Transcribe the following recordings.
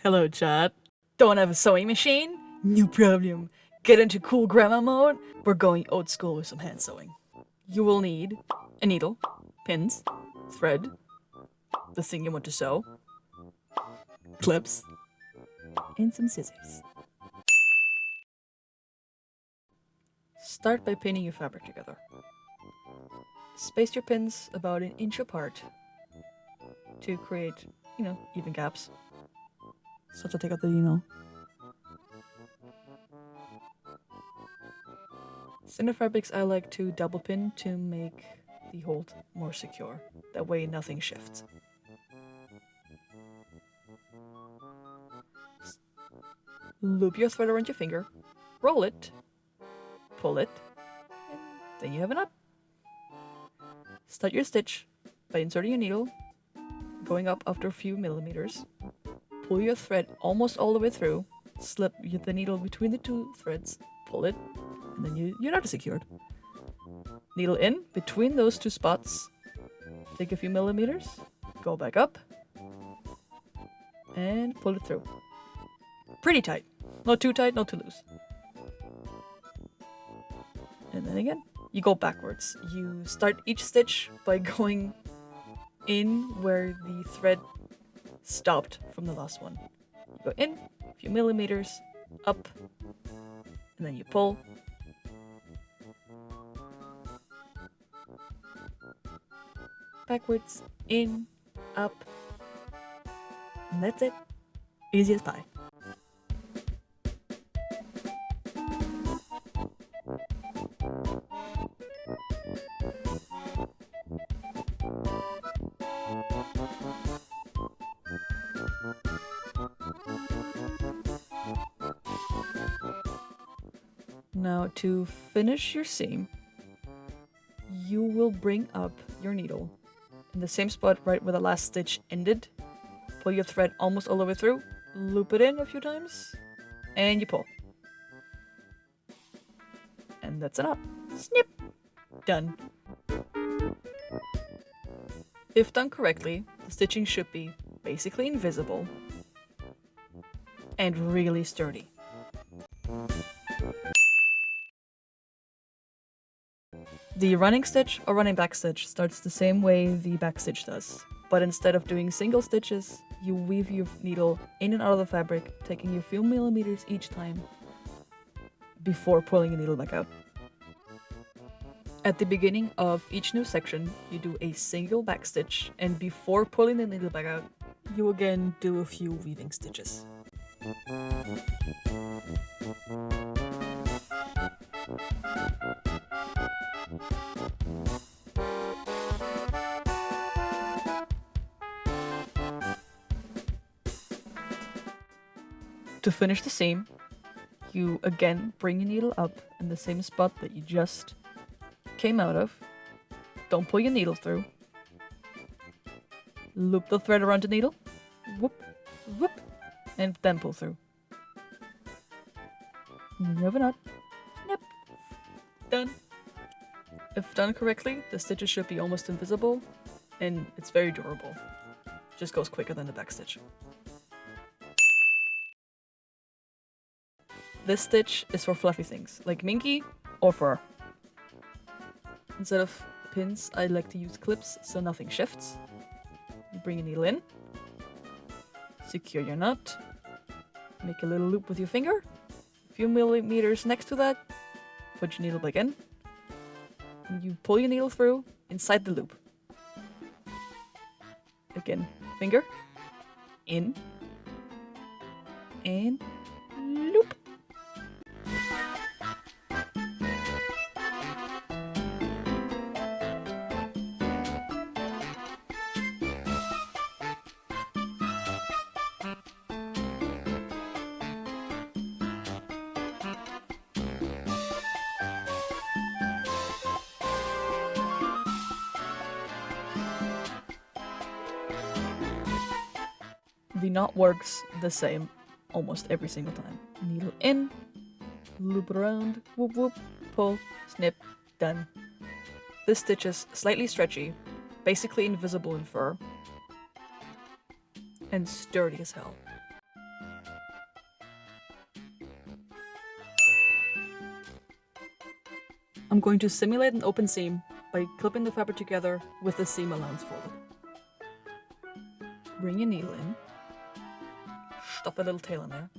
Hello, chat. Don't have a sewing machine? No problem. Get into cool grandma mode? We're going old school with some hand sewing. You will need a needle, pins, thread, the thing you want to sew, clips, and some scissors. Start by pinning your fabric together. Space your pins about an inch apart to create, even gaps. So to take out the, Thinner fabrics I like to double pin to make the hold more secure. That way nothing shifts. Loop your thread around your finger, roll it, pull it, and then you have a knot. Start your stitch by inserting a needle, going up after a few millimeters. Pull your thread almost all the way through, slip the needle between the two threads, pull it, and then your knot is secured. Needle in between those two spots, take a few millimeters, go back up, and pull it through. Pretty tight. Not too tight, not too loose. And then again, you go backwards. You start each stitch by going in where the thread stopped from the last one. You go in, a few millimeters, up, and then you pull. Backwards, in, up, and that's it. Easy as pie. Now to finish your seam, you will bring up your needle in the same spot right where the last stitch ended. Pull your thread almost all the way through, loop it in a few times, and you pull. And that's a knot. Snip! Done. If done correctly, the stitching should be basically invisible and really sturdy. The running stitch or running back stitch starts the same way the back stitch does, but instead of doing single stitches, you weave your needle in and out of the fabric, taking a few millimeters each time before pulling the needle back out. At the beginning of each new section, you do a single back stitch, and before pulling the needle back out, you again do a few weaving stitches. To finish the seam, you again bring your needle up in the same spot that you just came out of. Don't pull your needle through. Loop the thread around the needle, whoop, whoop, and then pull through. You have a knot. Snip. Done. If done correctly, the stitches should be almost invisible, and it's very durable. Just goes quicker than the back stitch. This stitch is for fluffy things, like minky or fur. Instead of pins, I like to use clips so nothing shifts. You bring a needle in, secure your knot, make a little loop with your finger, a few millimeters next to that, put your needle back in, and you pull your needle through inside the loop. Again, finger, in, and loop. The knot works the same almost every single time. Needle in, loop around, whoop whoop, pull, snip, done. This stitch is slightly stretchy, basically invisible in fur, and sturdy as hell. I'm going to simulate an open seam by clipping the fabric together with the seam allowance folded. Bring your needle in, stuff a little tail in there.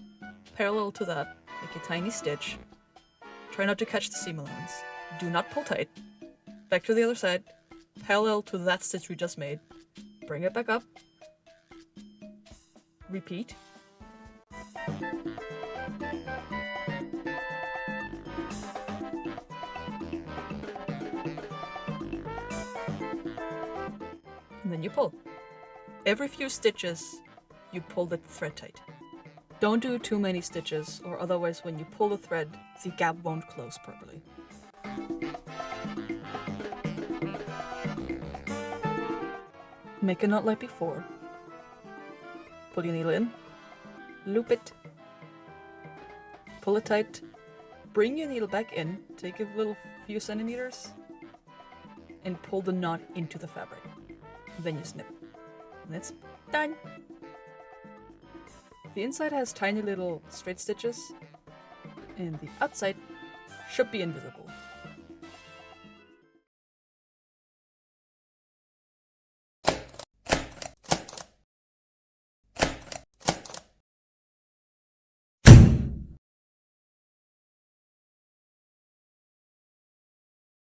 Parallel to that, make a tiny stitch. Try not to catch the seam allowance. Do not pull tight. Back to the other side, parallel to that stitch we just made. Bring it back up. Repeat. And then you pull. Every few stitches, you pull the thread tight. Don't do too many stitches, or otherwise when you pull the thread, the gap won't close properly. Make a knot like before. Pull your needle in, loop it, pull it tight, bring your needle back in, take a little few centimeters, and pull the knot into the fabric. Then you snip. And it's done. The inside has tiny little straight stitches, and the outside should be invisible.